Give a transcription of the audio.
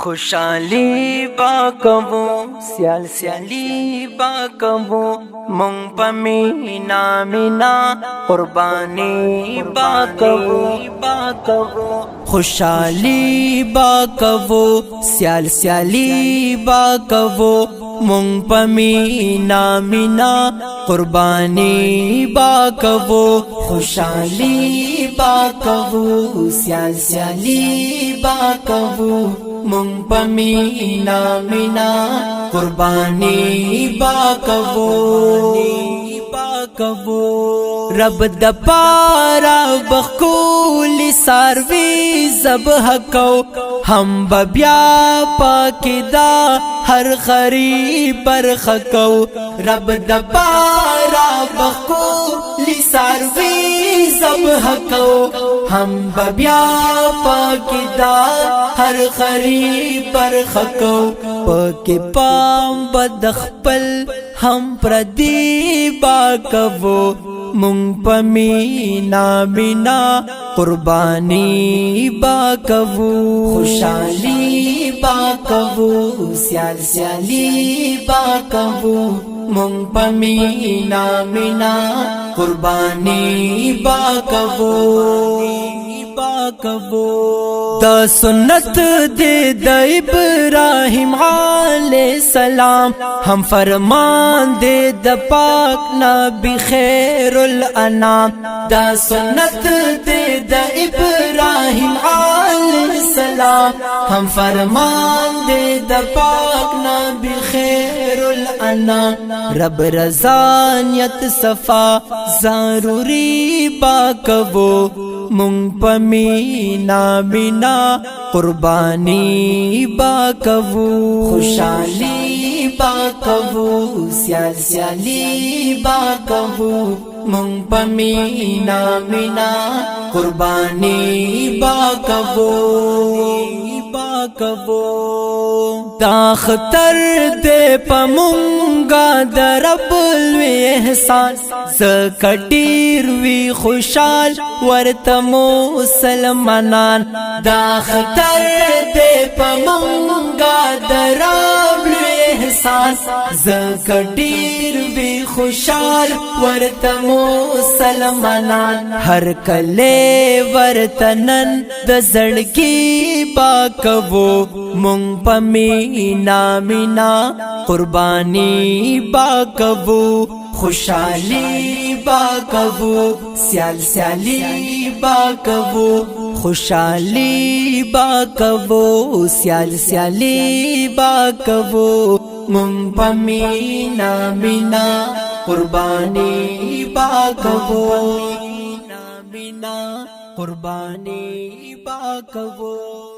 خوشحالی با کبو سیال سیالی با کبو مونگ پا مینا قربانی با کبو خوشحالی با کبو سیال سیالی با کبو مونگ پا مینا قربانی با کبو خوشحالی با کبو سیال سیالی با کبو مونگ پا مینا قربانی با کبو رب د پارا بخولی ساروی ذبح کو هم بیا پاکدا هر غریب برخکو رب د پارا بخولی ساروی ذبح کو هم بیا پاکدا هر غریب برخکو پاک پام بدخپل هم پردی با کبو مونگ پا مینا قربانی با کبو خوشحالی با کبو سیال سیالی با کبو مونگ پا مینا قربانی با کبو دا سنت دے دا ابراہیم علیہ السلام ہم فرمان دے دا پاک نبی خیر الانام دا سنت دے دا ابراہیم علیہ السلام ہم فرمان دے دا پاک نبی خیر الانام رب رضانیت صفا ضروری باکبو مونگ پا مینا قربانی با کبو خوشحالی با کبو سیال سیالی با کبو مونگ پا مینا قربانی با کبو دا خطر دے پا مونگا دا رب الوی احسان زکٹیر وی خوشحال ورتمو سلمانان دا خطر دے پا مونگا دا رب الوی احسان زکٹیر وی خوشحال ورتمو سلمانان ہر کلے ورتنن دا زڑکی با کبو مونگ پا مینا قربانی با کبو خوشحالی با کبو سیال سیالی با کبو خوشحالی با کبو سیال سیالی با کبو مونگ پا مینا قربانی با کبو قربانی با کبو